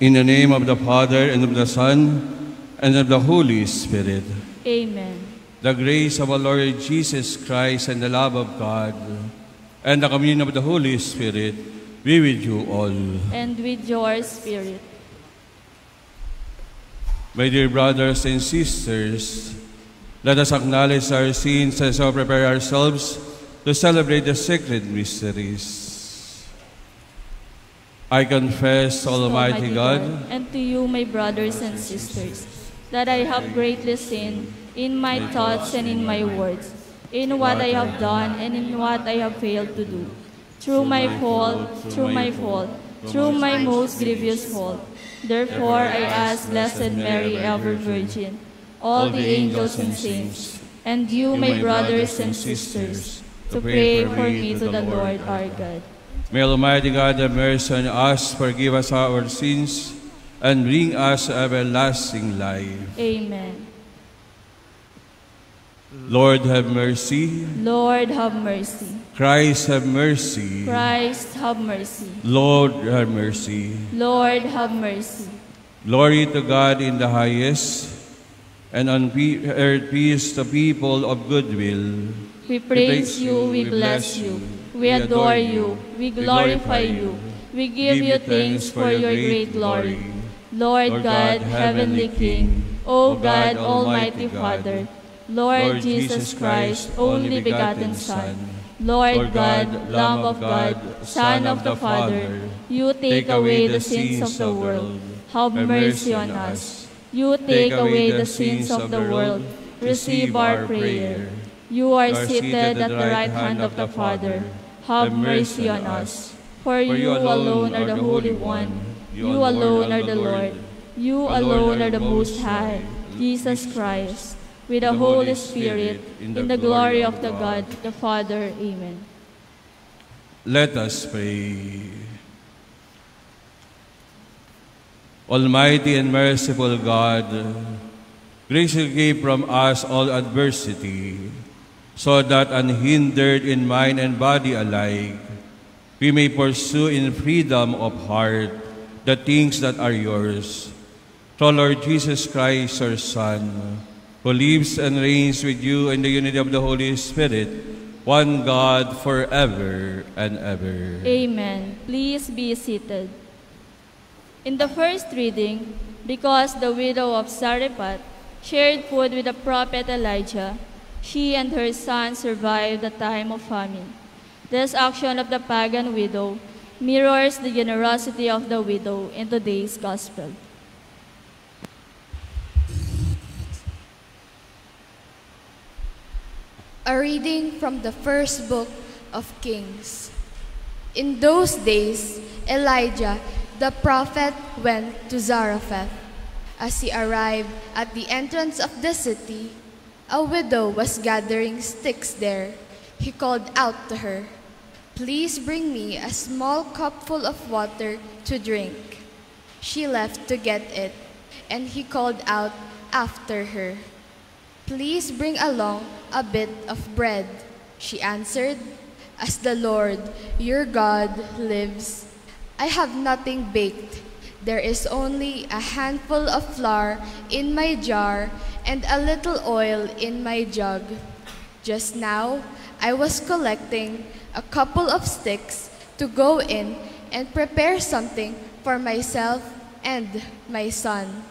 In the name of the Father, and of the Son, and of the Holy Spirit. Amen. The grace of our Lord Jesus Christ, and the love of God, and the communion of the Holy Spirit be with you all. And with your spirit. My dear brothers and sisters, let us acknowledge our sins and so prepare ourselves to celebrate the sacred mysteries. I confess, Almighty God, and to you, my brothers and sisters, that I have greatly sinned in my thoughts and in my words, in what I have done and in what I have failed to do. Through my fault, through my most grievous fault. Therefore, I ask Blessed Mary, ever Virgin, all the angels and saints, and you, my brothers and sisters, to pray for me to the Lord our God. May Almighty God have mercy on us, forgive us our sins, and bring us to everlasting life. Amen. Lord, have mercy. Lord, have mercy. Christ, have mercy. Christ, have mercy. Lord, have mercy. Lord, have mercy. Glory to God in the highest, and on earth peace to people of good will. We praise you, we bless you, we adore you, we glorify you, we give you thanks for your great glory. Lord God, Heavenly King, O God, Almighty Father, Lord Jesus Christ, only begotten Son, Lord God, Lamb of God, Son of the Father, you take away the sins of the world. Have mercy on us. You take away the sins of the world. Receive our prayer. You are seated at the right hand of the Father. Have mercy on us. For you alone are the Holy One. You alone are the Lord. You alone are the Most High, Jesus Christ, with the Holy Spirit, in the glory of the God, the Father. Amen. Let us pray. Almighty and merciful God, graciously keep from us all adversity, so that unhindered in mind and body alike, we may pursue in freedom of heart the things that are yours. Through Lord Jesus Christ, our Son, who lives and reigns with you in the unity of the Holy Spirit, one God, forever and ever. Amen. Please be seated. In the first reading, because the widow of Zarephath shared food with the prophet Elijah, she and her son survived the time of famine. This action of the pagan widow mirrors the generosity of the widow in today's gospel. A reading from the first book of Kings. In those days, Elijah the prophet went to Zarephath. As he arrived at the entrance of the city, a widow was gathering sticks there. He called out to her, "Please bring me a small cupful of water to drink." She left to get it, and he called out after her, "Please bring along a bit of bread." She answered, "As the Lord, your God, lives, I have nothing baked. There is only a handful of flour in my jar and a little oil in my jug. Just now, I was collecting a couple of sticks to go in and prepare something for myself and my son.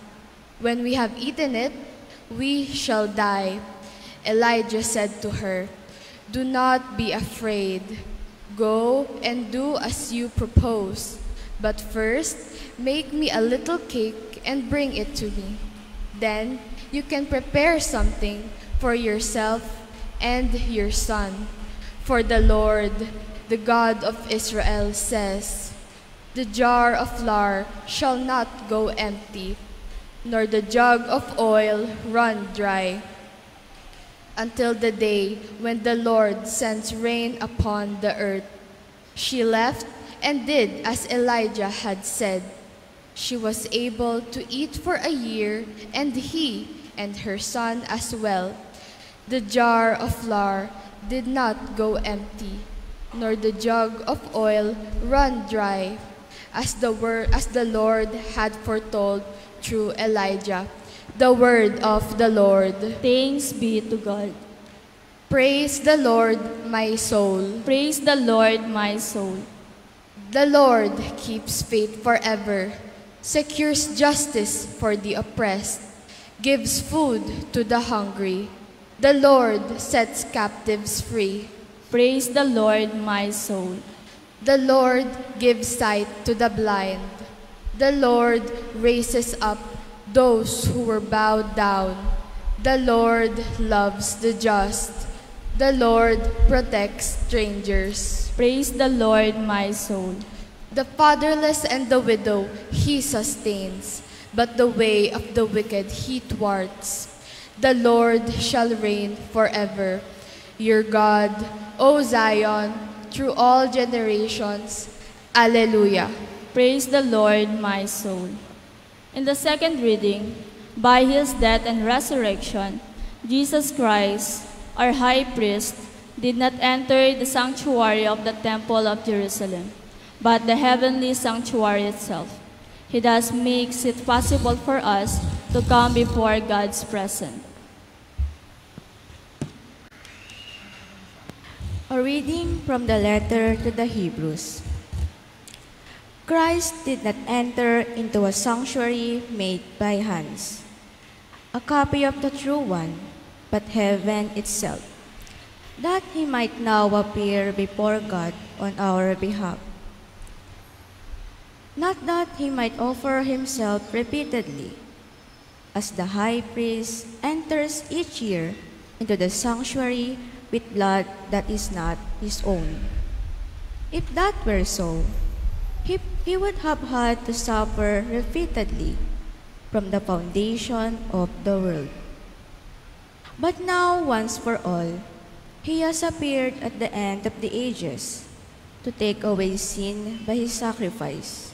When we have eaten it, we shall die." Elijah said to her, "Do not be afraid. Go and do as you propose. But first, make me a little cake and bring it to me. Then you can prepare something for yourself and your son. For the Lord, the God of Israel, says, 'The jar of flour shall not go empty, nor the jug of oil run dry, until the day when the Lord sends rain upon the earth.'" She left and did as Elijah had said. She was able to eat for a year, and he and her son as well. The jar of flour did not go empty, nor the jug of oil run dry, as the Lord had foretold through Elijah. The word of the Lord. Thanks be to God. Praise the Lord, my soul. Praise the Lord, my soul. The Lord keeps faith forever, secures justice for the oppressed, gives food to the hungry. The Lord sets captives free. Praise the Lord, my soul. The Lord gives sight to the blind. The Lord raises up those who were bowed down. The Lord loves the just. The Lord protects strangers. Praise the Lord, my soul. The fatherless and the widow he sustains, but the way of the wicked he thwarts. The Lord shall reign forever. Your God, O Zion, through all generations. Alleluia. Praise the Lord, my soul. In the second reading, by his death and resurrection, Jesus Christ, our high priest, did not enter the sanctuary of the temple of Jerusalem, but the heavenly sanctuary itself. He thus makes it possible for us to come before God's presence. A reading from the letter to the Hebrews. Christ did not enter into a sanctuary made by hands, a copy of the true one, but heaven itself, that he might now appear before God on our behalf. Not that he might offer himself repeatedly, as the high priest enters each year into the sanctuary with blood that is not his own. If that were so, he would have had to suffer repeatedly from the foundation of the world. But now, once for all, he has appeared at the end of the ages to take away sin by his sacrifice,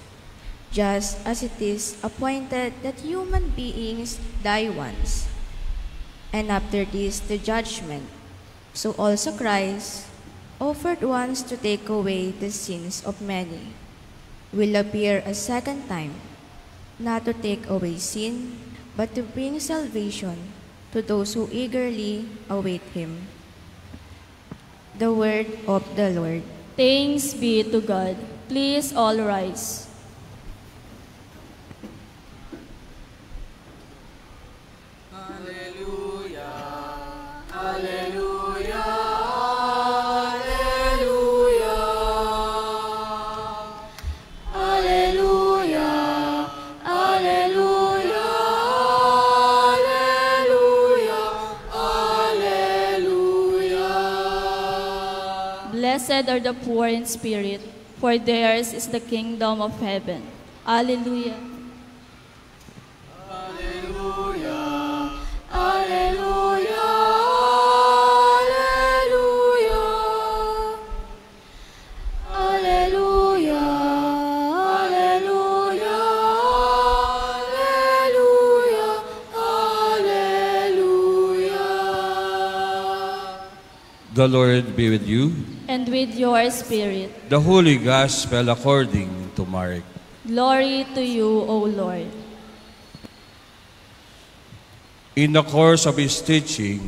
just as it is appointed that human beings die once, and after this the judgment. So also Christ, offered once to take away the sins of many, will appear a second time, not to take away sin, but to bring salvation to those who eagerly await him. The word of the Lord. Thanks be to God. Please all rise. Blessed are the poor in spirit, for theirs is the kingdom of heaven. Alleluia. Alleluia. Alleluia. Alleluia. Alleluia. Alleluia. Alleluia. Alleluia. The Lord be with you. And with your spirit. The Holy Gospel according to Mark. Glory to you, O Lord. In the course of his teaching,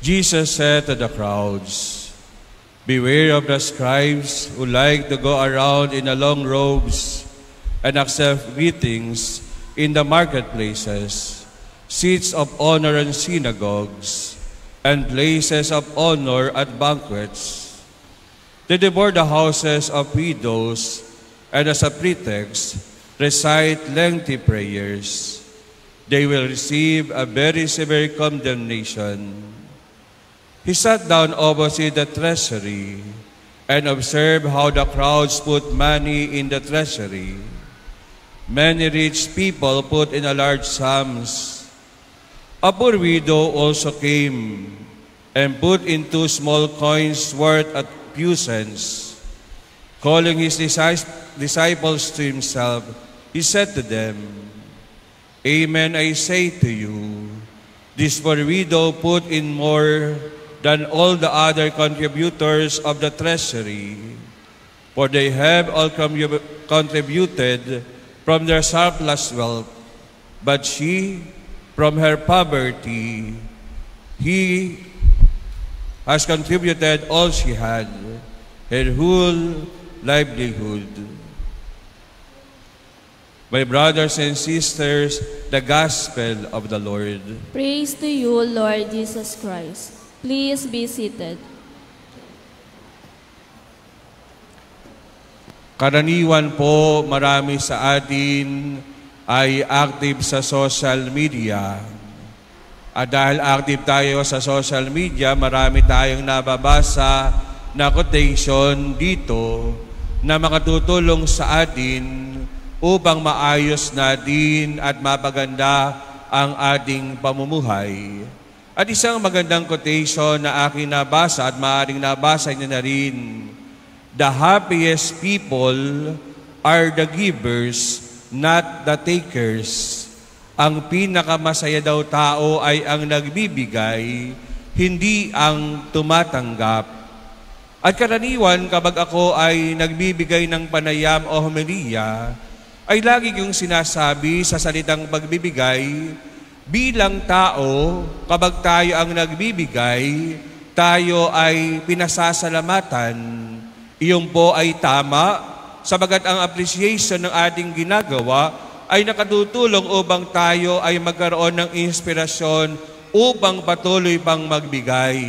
Jesus said to the crowds, "Beware of the scribes who like to go around in long robes and accept greetings in the marketplaces, seats of honor in synagogues, and places of honor at banquets. They devour the houses of widows and as a pretext recite lengthy prayers. They will receive a very severe condemnation." He sat down opposite the treasury and observed how the crowds put money in the treasury. Many rich people put in a large sums. A poor widow also came and put in 2 small coins worth a few cents. Calling his disciples to himself, he said to them, "Amen, I say to you, this poor widow put in more than all the other contributors of the treasury. for they have all contributed from their surplus wealth, but she, from her poverty, he has contributed all she had, her whole livelihood. My brothers and sisters, the Gospel of the Lord. Praise to you, Lord Jesus Christ. Please be seated. Karaniwan po, marami sa atin ay active sa social media. At dahil active tayo sa social media, marami tayong nababasa na quotation dito na makatutulong sa atin upang maayos natin at mapaganda ang ating pamumuhay. At isang magandang quotation na aking nabasa at maaaring nabasa niyo na rin, the happiest people are the givers, not the takers. Ang pinakamasaya daw tao ay ang nagbibigay, hindi ang tumatanggap. At karaniwan, kapag ako ay nagbibigay ng panayam o homilya, ay lagi kong sinasabi sa salitang pagbibigay, bilang tao, kapag tayo ang nagbibigay, tayo ay pinasasalamatan. Iyon po ay tama, sabagat ang appreciation ng ating ginagawa ay nakatutulong upang tayo ay magkaroon ng inspirasyon upang patuloy pang magbigay.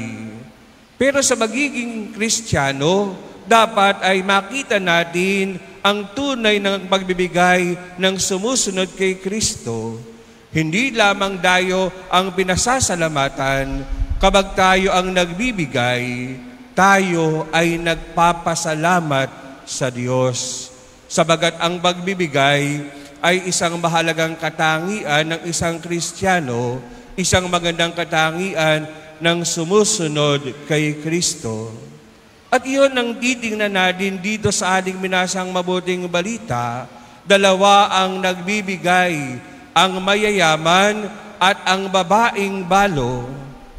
Pero sa magiging Kristiyano, dapat ay makita natin ang tunay ng pagbibigay ng sumusunod kay Kristo. Hindi lamang tayo ang pinasasalamatan, kapag tayo ang nagbibigay, tayo ay nagpapasalamat sa Diyos. Sabagat ang pagbibigay ay isang mahalagang katangian ng isang Kristiyano, isang magandang katangian ng sumusunod kay Kristo. At iyon ang titingnan natin dito sa ating minasang mabuting balita. Dalawa ang nagbibigay, ang mayayaman at ang babaeng balo.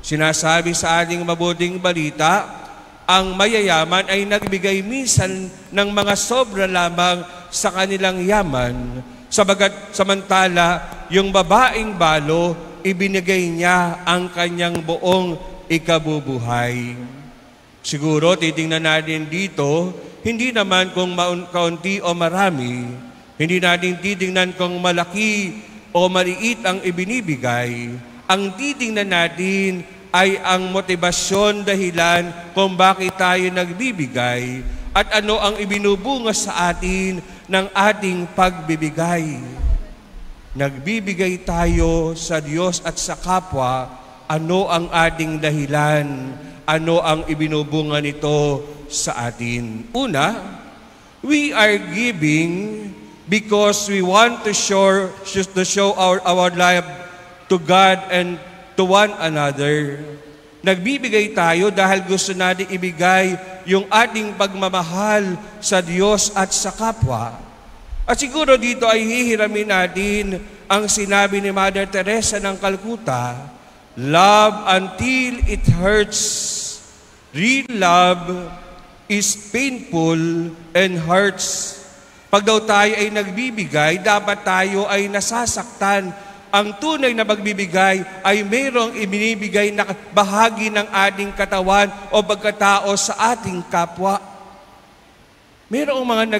Sinasabi sa ating mabuting balita, ang mayayaman ay nagbigay minsan ng mga sobra lamang sa kanilang yaman, sabagat samantala yung babaeng balo, ibinigay niya ang kanyang buong ikabubuhay. Siguro titingnan natin dito, hindi naman kung kaunti o marami, hindi natin titingnan kung malaki o maliit ang ibinibigay. Ang titingnan natin ay ang motibasyon, dahilan kung bakit tayo nagbibigay at ano ang ibinubunga sa atin ng ating pagbibigay. Nagbibigay tayo sa Diyos at sa kapwa, ano ang ating dahilan? Ano ang ibinubunga nito sa atin? Una, we are giving because we want to show our life to God and to one another. Nagbibigay tayo dahil gusto natin ibigay yung ating pagmamahal sa Diyos at sa kapwa. At siguro dito ay hihiramin natin ang sinabi ni Mother Teresa ng Calcutta, love until it hurts. Real love is painful and hurts. Pag daw tayo ay nagbibigay, dapat tayo ay nasasaktan. Ang tunay na pagbibigay ay mayroong ibinibigay na bahagi ng ating katawan o pagkatao sa ating kapwa. Mayroong mga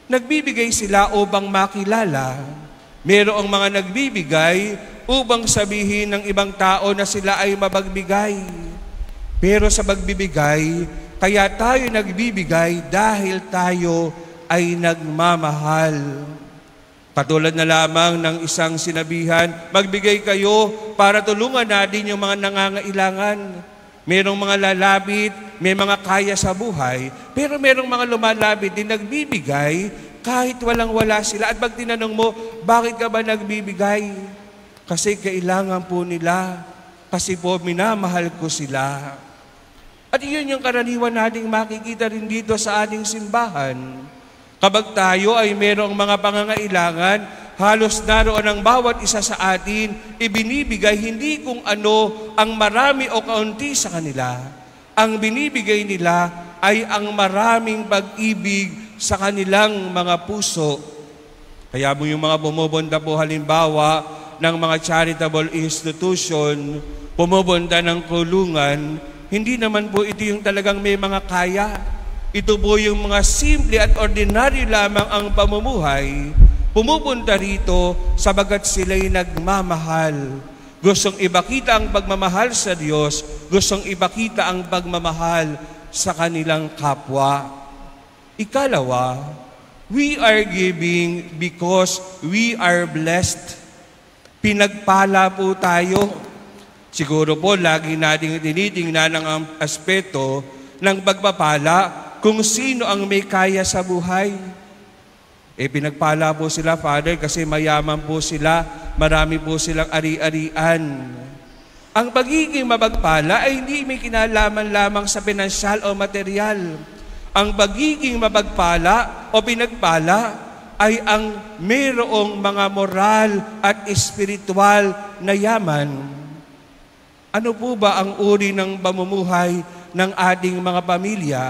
nagbibigay sila upang makilala. Mayroong mga nagbibigay upang sabihin ng ibang tao na sila ay mapagbigay. Pero sa pagbibigay, kaya tayo nagbibigay dahil tayo ay nagmamahal. Katulad na lamang ng isang sinabihan, magbigay kayo para tulungan natin yung mga nangangailangan. Merong mga lalapit, may mga kaya sa buhay, pero merong mga lumalapit din nagbibigay kahit walang-wala sila. At pag tinanong mo, bakit ka ba nagbibigay? Kasi kailangan po nila, kasi po minamahal ko sila. At iyon yung karaniwan nating makikita rin dito sa ating simbahan. Kapag tayo ay merong mga pangangailangan, halos naroon ang bawat isa sa atin, ibinibigay hindi kung ano ang marami o kaunti sa kanila. Ang binibigay nila ay ang maraming pag-ibig sa kanilang mga puso. Kaya mo yung mga bumubunda po halimbawa ng mga charitable institution, bumubunda ng kulungan, hindi naman po ito yung talagang may mga kaya. Ito po yung mga simple at ordinary lamang ang pamumuhay. Pumupunta rito sabagat sila'y nagmamahal. Gustong ipakita ang pagmamahal sa Diyos, gustong ipakita ang pagmamahal sa kanilang kapwa. Ikalawa, we are giving because we are blessed. Pinagpala po tayo. Siguro po, lagi nating tinitingnan ang aspeto ng pagpapala kung sino ang may kaya sa buhay. Pinagpala po sila, Father, kasi mayaman po sila, marami po silang ari-arian. Ang pagiging mapagpala ay hindi may kinalaman lamang sa pinansyal o material. Ang pagiging mapagpala o pinagpala ay ang mayroong mga moral at espiritual na yaman. Ano po ba ang uri ng pamumuhay ng ating mga pamilya?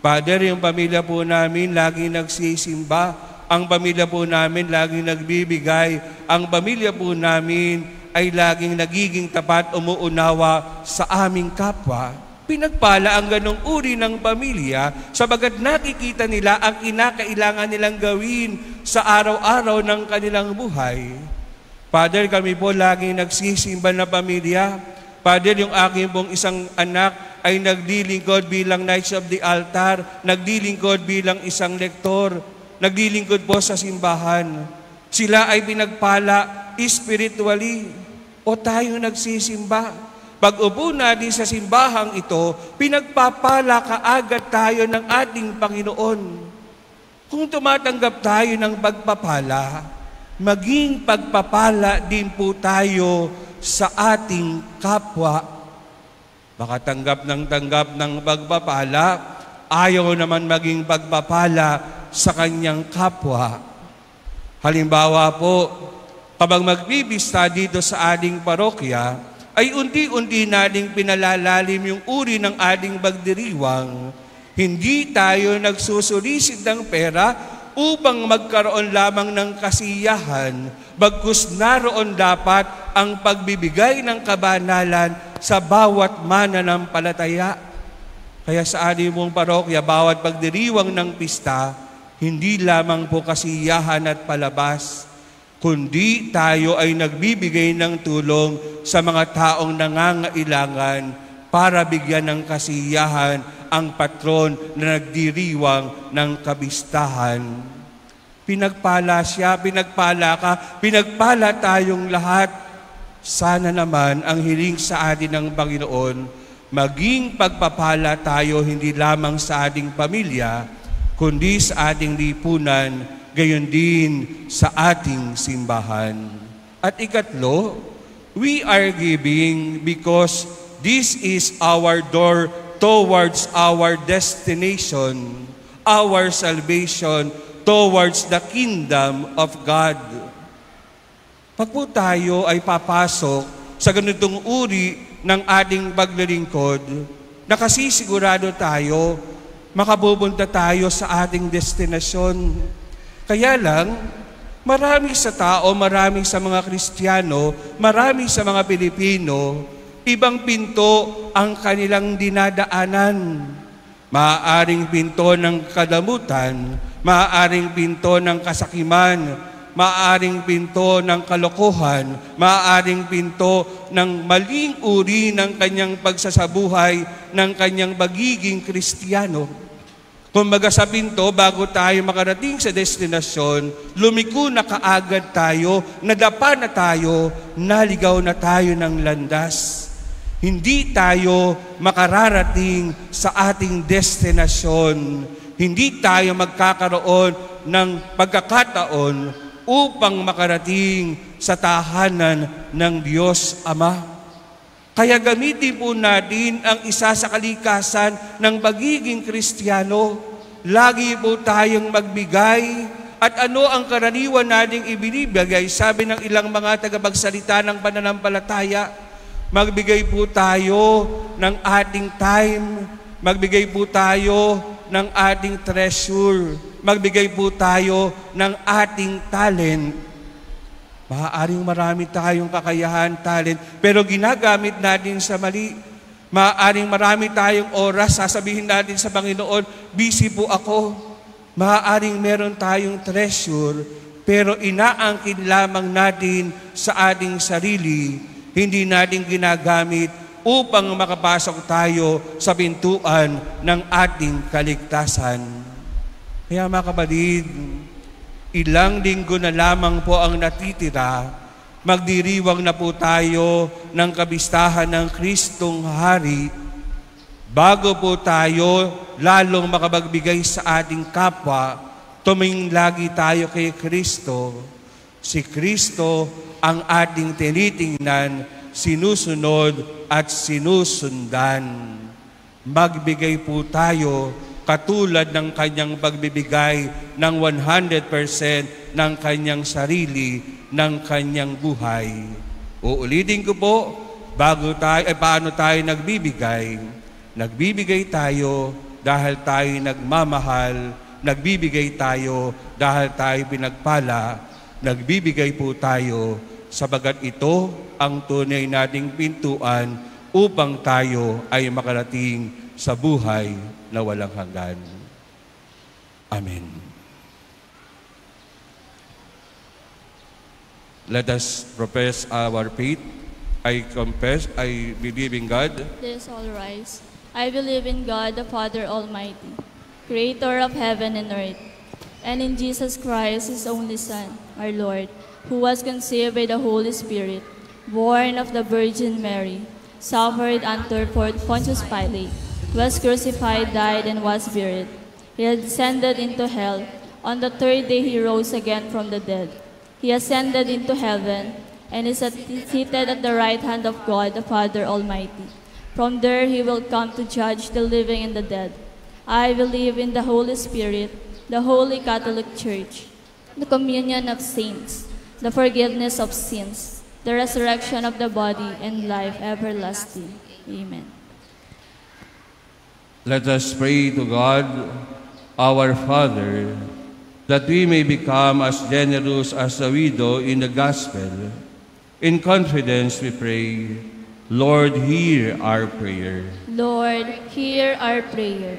Father, yung pamilya po namin laging nagsisimba. Ang pamilya po namin laging nagbibigay. Ang pamilya po namin ay laging nagiging tapat, umuunawa sa aming kapwa. Pinagpala ang ganong uri ng pamilya sabagat nakikita nila ang kinakailangan nilang gawin sa araw-araw ng kanilang buhay. Father, kami po laging nagsisimba na pamilya. Father, yung aking pong isang anak ay naglilingkod bilang Knights of the Altar, naglilingkod bilang isang lektor, naglilingkod po sa simbahan. Sila ay pinagpala spiritually o tayo nagsisimba. Pag upo natin sa simbahang ito, pinagpapala kaagad tayo ng ating Panginoon. Kung tumatanggap tayo ng pagpapala, maging pagpapala din po tayo sa ating kapwa. Baka tanggap ng pagpapala, ayaw naman maging pagpapala sa kanyang kapwa. Halimbawa po, kapag magbibista dito sa ating parokya, ay unti-unti nating pinalalalim yung uri ng ating pagdiriwang. Hindi tayo nagsusulisit ng pera upang magkaroon lamang ng kasiyahan, bagkus naroon dapat ang pagbibigay ng kabanalan sa bawat mananampalataya. Kaya sa ating mong parokya, bawat pagdiriwang ng pista, hindi lamang po kasiyahan at palabas, kundi tayo ay nagbibigay ng tulong sa mga taong nangangailangan para bigyan ng kasiyahan ang patron na nagdiriwang ng kabistahan. Pinagpala siya, pinagpala ka, pinagpala tayong lahat. Sana naman ang hiling sa atin ng Panginoon, maging pagpapala tayo hindi lamang sa ating pamilya, kundi sa ating lipunan, gayon din sa ating simbahan. At ikatlo, we are giving because this is our door towards our destination, our salvation, towards the kingdom of God. Pag po tayo ay papasok sa ganitong uri ng ating paglilingkod, nakasisigurado tayo, makapupunta tayo sa ating destinasyon. Kaya lang, marami sa tao, marami sa mga Kristiyano, marami sa mga Pilipino, ibang pinto ang kanilang dinadaanan. Maaaring pinto ng kadamutan, maaaring pinto ng kasakiman, maaaring pinto ng kalokohan, maaaring pinto ng maling uri ng kanyang pagsasabuhay, ng kanyang pagiging Kristiyano. Kumbaga sa pinto, bago tayo makarating sa destinasyon, lumiko na kaagad tayo, nadapa na tayo, naligaw na tayo ng landas. Hindi tayo makararating sa ating destinasyon. Hindi tayo magkakaroon ng pagkakataon upang makarating sa tahanan ng Diyos Ama. Kaya gamitin po natin ang isa sa kalikasan ng pagiging Kristiyano. Lagi po tayong magbigay. At ano ang karaniwan nating ibinibigay? Sabi ng ilang mga tagapagsalita ng pananampalataya, magbigay po tayo ng ating time, Magbigay po tayo ng ating treasure. Magbigay po tayo ng ating talent. Maaaring marami tayong kakayahan, talent, pero ginagamit natin sa mali. Maaaring marami tayong oras, sasabihin natin sa Panginoon, busy po ako. Maaaring meron tayong treasure, pero inaangkin lamang natin sa ating sarili, hindi natin ginagamit upang makapasok tayo sa pintuan ng ating kaligtasan. Kaya mga kapatid, ilang linggo na lamang po ang natitira, magdiriwang na po tayo ng kabistahan ng Kristong Hari. Bago po tayo lalong makapagbigay sa ating kapwa, tumingin lagi tayo kay Kristo. Si Kristo ang ating tinitingnan, sinusunod at sinusundan. Magbigay po tayo katulad ng kanyang pagbibigay ng 100% ng kanyang sarili, ng kanyang buhay. Uulitin ko po, paano tayo nagbibigay? Nagbibigay tayo dahil tayo nagmamahal, nagbibigay tayo dahil tayo pinagpala, nagbibigay po tayo sabagat ito ang tunay nating pintuan upang tayo ay makarating sa buhay na walang hanggan. Amen. Let us profess our faith. I believe in God. Let us all rise. I believe in God, the Father Almighty, Creator of heaven and earth, and in Jesus Christ, His only Son, our Lord, who was conceived by the Holy Spirit, born of the Virgin Mary, suffered under Pontius Pilate, was crucified, died, and was buried. He descended into hell. On the third day he rose again from the dead. He ascended into heaven, and is seated at the right hand of God, the Father Almighty. From there he will come to judge the living and the dead. I believe in the Holy Spirit, the Holy Catholic Church, the communion of saints, the forgiveness of sins, the resurrection of the body, and life everlasting. Amen. Let us pray to God, our Father, that we may become as generous as the widow in the gospel. In confidence we pray, Lord, hear our prayer. Lord, hear our prayer.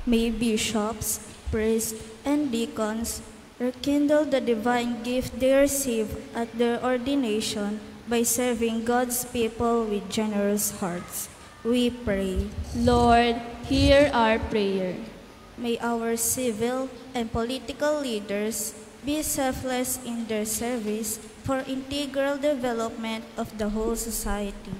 May bishops, priests, and deacons rekindle the divine gift they receive at their ordination by serving God's people with generous hearts. We pray. Lord, hear our prayer. May our civil and political leaders be selfless in their service for integral development of the whole society.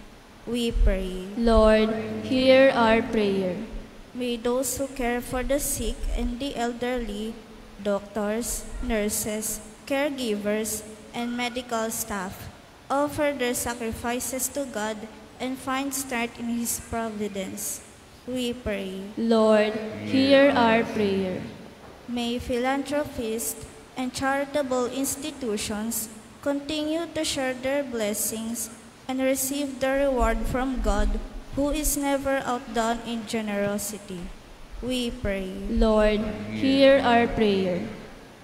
We pray. Lord, hear our prayer. May those who care for the sick and the elderly, doctors, nurses, caregivers, and medical staff, offer their sacrifices to God and find strength in His providence. We pray. Lord, hear our prayer. May philanthropists and charitable institutions continue to share their blessings and receive the reward from God, who is never outdone in generosity. We pray. Lord, hear our prayer.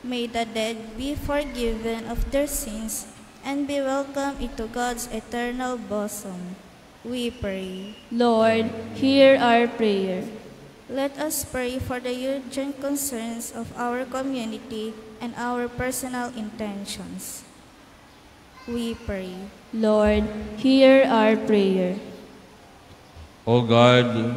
May the dead be forgiven of their sins and be welcomed into God's eternal bosom. We pray. Lord, hear our prayer. Let us pray for the urgent concerns of our community and our personal intentions. We pray. Lord, hear our prayer. O God,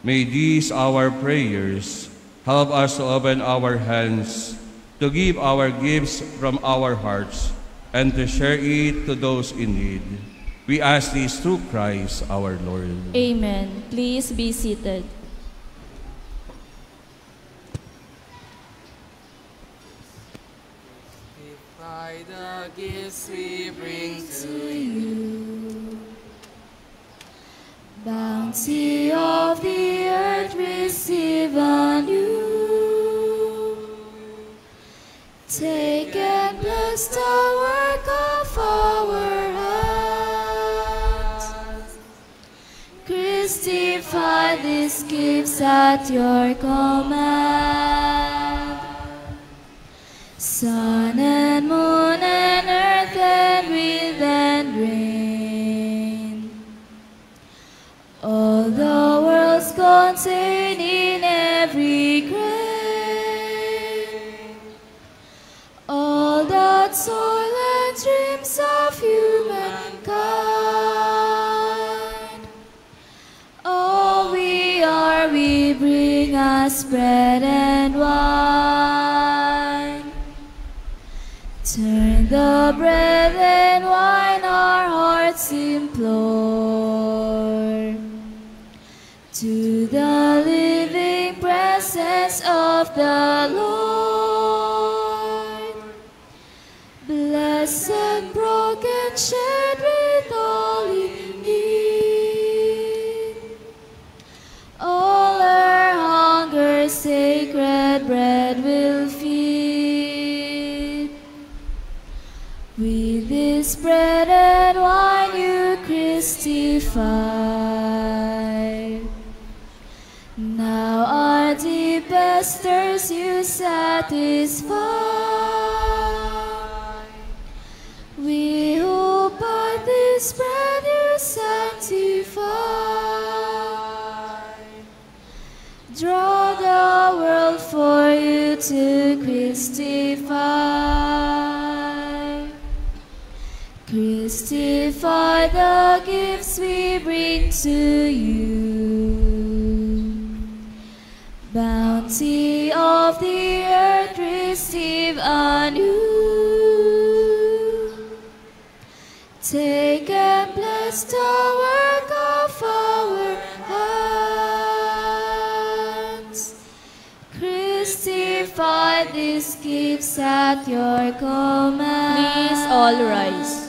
may these our prayers help us to open our hands, to give our gifts from our hearts, and to share it to those in need. We ask this through Christ our Lord. Amen. Please be seated. By the gifts we bring to you, bounty of the earth receive anew. these gifts at your command. Sun and moon and earth and wind and rain, all the worlds contain in every grain, all that soil and dreams of humankind. All we are, we bring us bread and wine. Turn the bread and wine our hearts implore to the living presence of the Lord. Blessed, broken, shared with all in need. All our hunger, sacred bread will feed. With this bread and wine you Christify. Now our deepest thirst you satisfy. We who by this bread you sanctify. Draw the world for you to Christify. Christify the gifts we bring to you. Bounty of the earth receive anew. Take and bless the work of our hands. Christify these gifts at your command. Please all rise.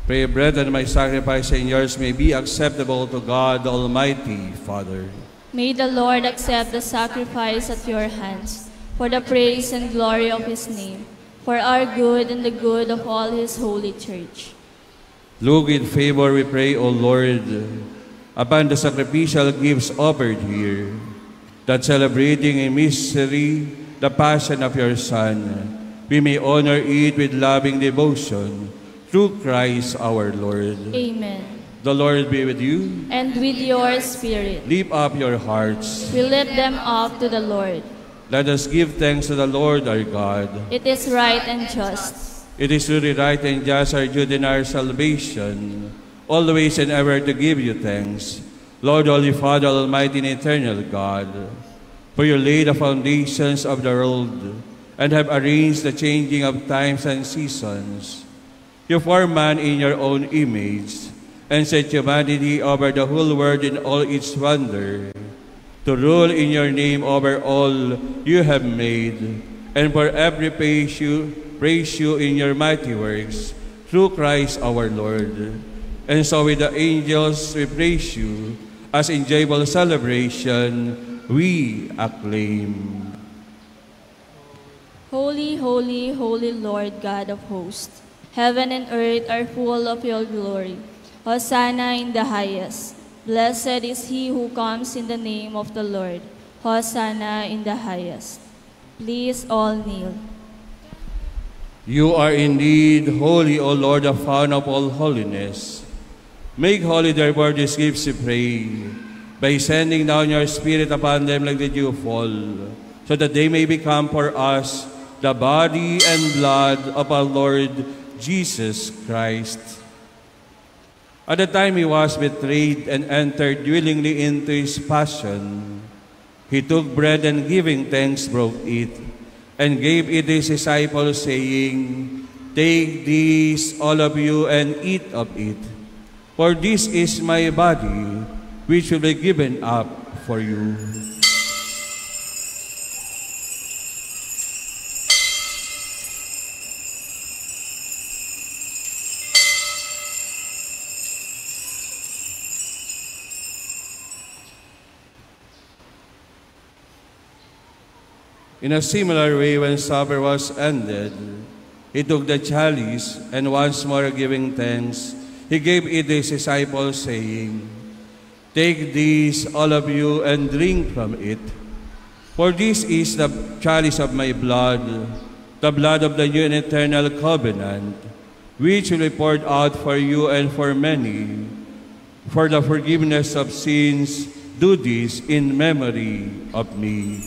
Pray, brethren, my sacrifice and yours may be acceptable to God, the Almighty Father. May the Lord accept the sacrifice at your hands for the praise and glory of his name, for our good and the good of all his holy church. Look in favor, we pray, O Lord, upon the sacrificial gifts offered here, that celebrating in mystery the passion of your Son, we may honor it with loving devotion through Christ our Lord. Amen. The Lord be with you. And with your spirit. Lift up your hearts. We lift them up to the Lord. Let us give thanks to the Lord our God. It is right and just. It is truly right and just, our duty and our salvation, always and ever to give you thanks, Lord, Holy Father, Almighty and eternal God, for you laid the foundations of the world and have arranged the changing of times and seasons. You formed man in your own image and set humanity over the whole world in all its wonder, to rule in your name over all you have made, and for every praise you in your mighty works, through Christ our Lord. And so with the angels we praise you, as in joyful celebration we acclaim. Holy, holy, holy Lord God of hosts, heaven and earth are full of your glory. Hosanna in the highest. Blessed is he who comes in the name of the Lord. Hosanna in the highest. Please all kneel. You are indeed holy, O Lord, the fount of all holiness. Make holy therefore these gifts, we pray, by sending down your Spirit upon them like the dew fall, so that they may become for us the body and blood of our Lord Jesus Christ. At the time he was betrayed and entered willingly into his passion, he took bread and giving thanks broke it, and gave it to his disciples, saying, Take this, all of you, and eat of it, for this is my body, which will be given up for you. In a similar way, when supper was ended, he took the chalice, and once more giving thanks, he gave it to his disciples, saying, Take this, all of you, and drink from it. For this is the chalice of my blood, the blood of the new and eternal covenant, which will be poured out for you and for many. For the forgiveness of sins, do this in memory of me.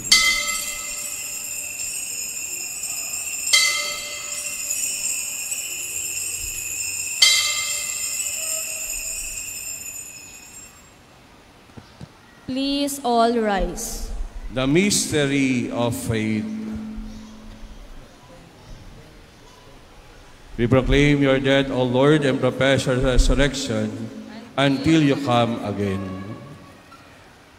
Please all rise. The mystery of faith. We proclaim your death, O Lord, and profess your resurrection until you come again.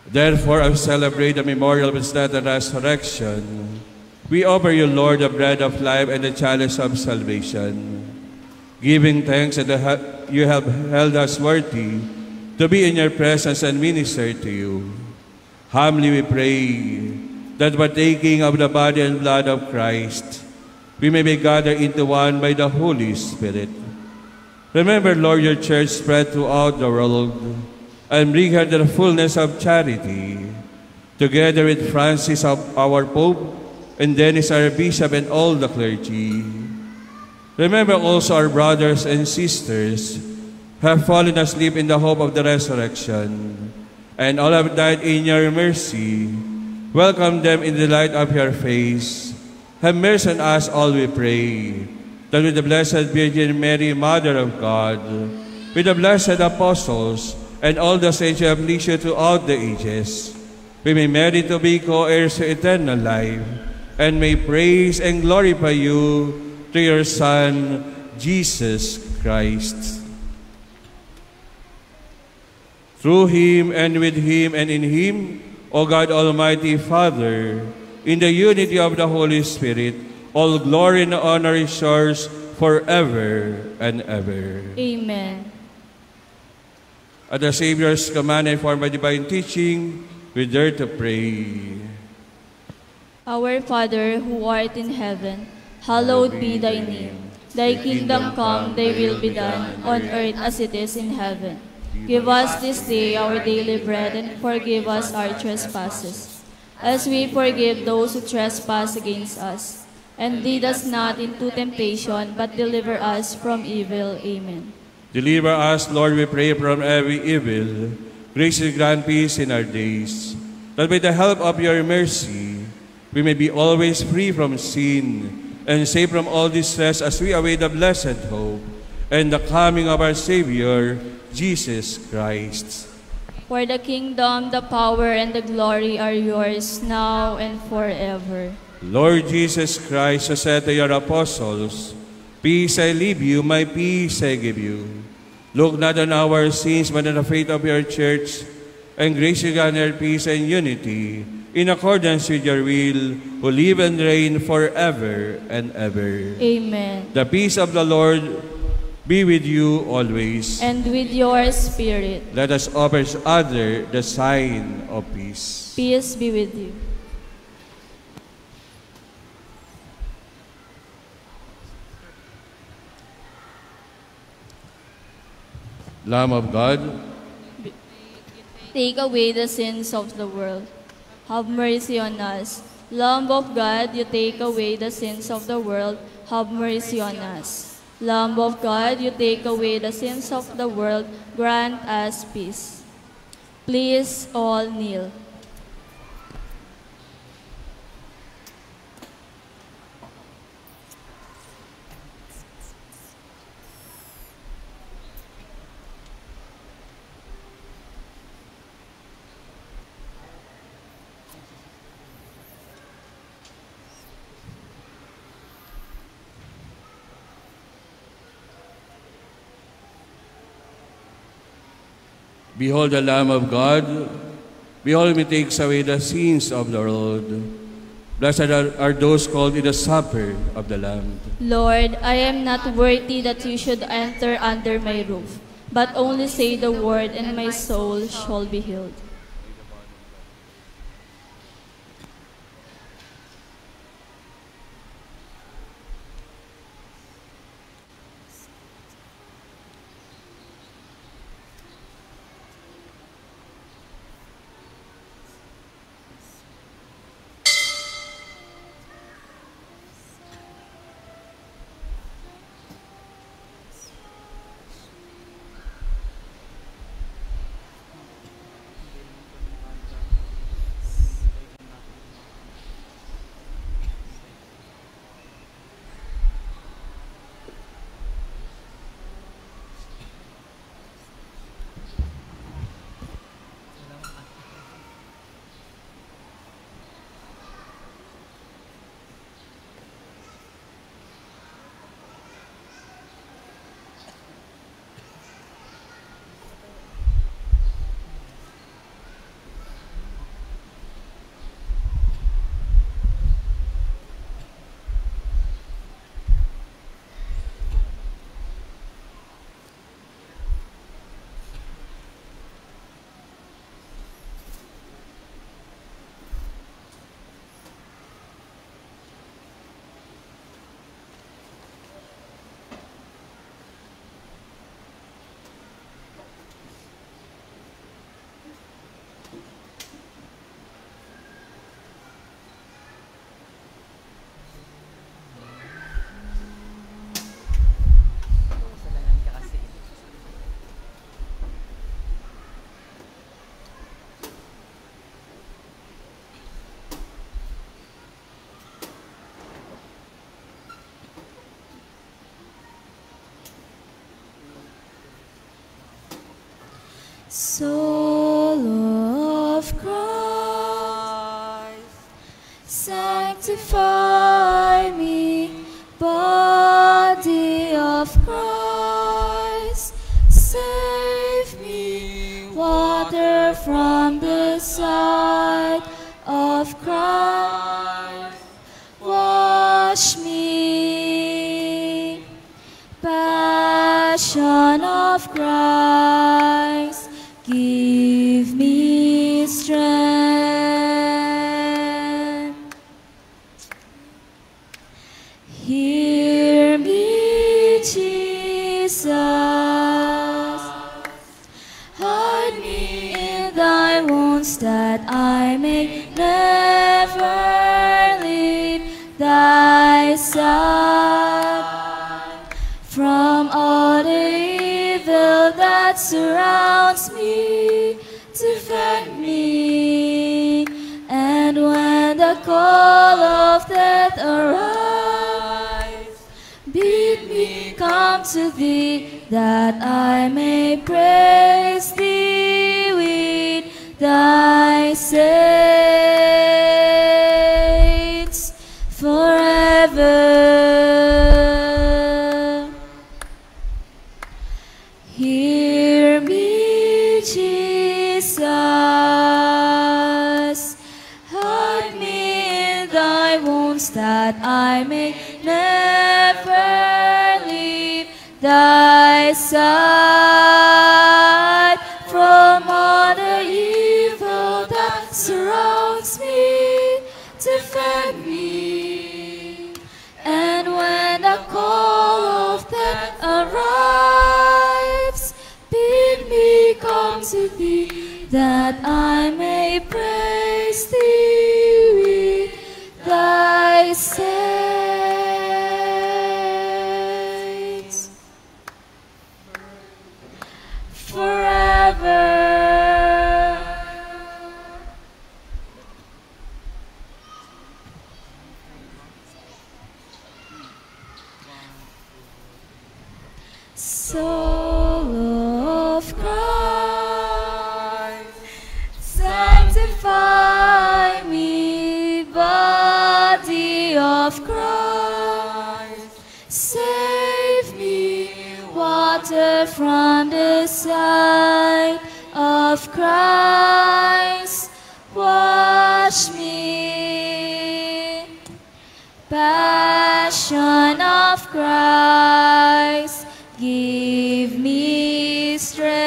Therefore, as we celebrate the memorial of his death and resurrection, we offer you, Lord, the bread of life and the chalice of salvation, giving thanks that you have held us worthy to be in your presence and minister to you. Humbly we pray that partaking of the body and blood of Christ, we may be gathered into one by the Holy Spirit. Remember, Lord, your church spread throughout the world, and bring her to the fullness of charity, together with Francis, our Pope, and Dennis, our Bishop, and all the clergy. Remember also our brothers and sisters who have fallen asleep in the hope of the resurrection, and all have died in your mercy. Welcome them in the light of your face. Have mercy on us all, we pray, that with the Blessed Virgin Mary, Mother of God, with the blessed apostles, and all the saints who have leisure throughout the ages, we may merit to be co-heirs to eternal life, and may praise and glorify you through your Son, Jesus Christ. Through him, and with him, and in him, O God, Almighty Father, in the unity of the Holy Spirit, all glory and honor is yours forever and ever. Amen. At the Savior's command and formed by divine teaching, we dare to pray. Our Father, who art in heaven, hallowed be thy name. Thy kingdom come, thy will be done, on earth as it is in heaven. Give us this day our daily bread, and forgive us our trespasses, as we forgive those who trespass against us. And lead us not into temptation, but deliver us from evil. Amen. Deliver us, Lord, we pray, from every evil. Graciously grant peace in our days, that by the help of your mercy, we may be always free from sin, and safe from all distress as we await the blessed hope and the coming of our Savior, Jesus Christ. For the kingdom, the power, and the glory are yours, now and forever. Lord Jesus Christ, who said to your apostles, "Peace I leave you, my peace I give you. Look not on our sins, but on the faith of your church, and graciously grant her peace and unity, in accordance with your will, who live and reign forever and ever." Amen. The peace of the Lord be with you always. And with your spirit. Let us offer each other the sign of peace. Peace be with you. Lamb of God, take away the sins of the world. Have mercy on us. Lamb of God, you take away the sins of the world. Have mercy on us. Lamb of God, you take away the sins of the world. Grant us peace. Please all kneel. behold the Lamb of God. Behold him, he takes away the sins of the world. Blessed are those called in the supper of the Lamb. Lord, I am not worthy that you should enter under my roof, but only say the word, and my soul shall be healed. Soul of Christ, sanctify me. Body of Christ, save me. Water from the side of Christ, wash me. Passion of Christ, give me strength. Hear me, Jesus. Hide me in thy wounds that I may never leave thy side. From all the evil that surrounds me, defend me. And when the call of death arrives, bid me come to thee, that I may praise thee with thy saints forever. Hear me, Jesus. Hide me in thy wounds that I may never leave thy side. From all the evil that surrounds me, defend me. And when the call of death arrives, bid me come to thee, that I may praise thee with thy saints forever. Soul of Christ, sanctify me. Body of Christ, save me. Water from the side of Christ, wash me. Passion of Christ, give me strength.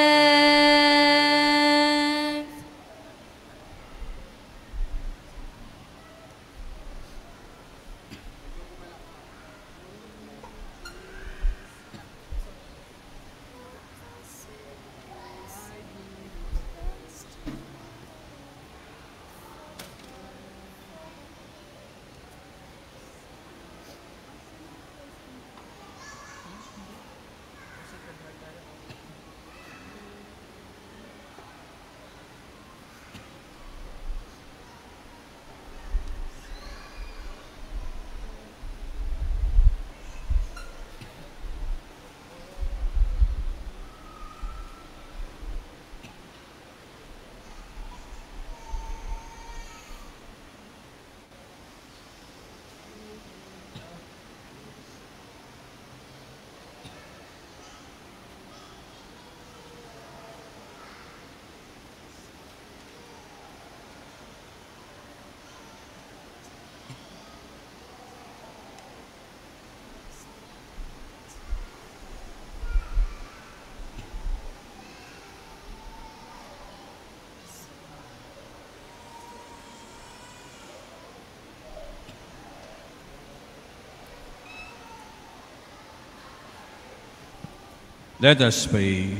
Let us pray.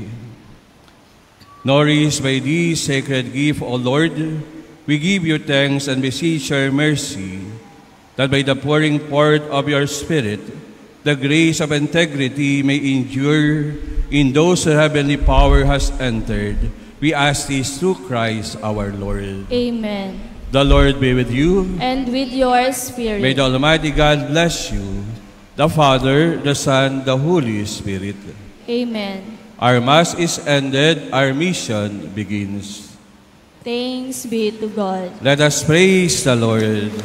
Nourished by this sacred gift, O Lord, we give you thanks and beseech your mercy, that by the pouring forth of your Spirit, the grace of integrity may endure in those whose heavenly power has entered. We ask this through Christ our Lord. Amen. The Lord be with you. And with your spirit. May the Almighty God bless you, the Father, the Son, the Holy Spirit. Amen. Our Mass is ended, our mission begins. Thanks be to God. Let us praise the Lord.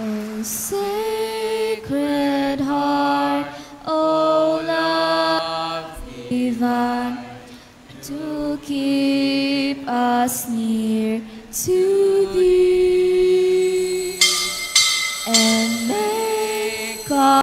O Sacred Heart, O love divine, to keep us near to thee.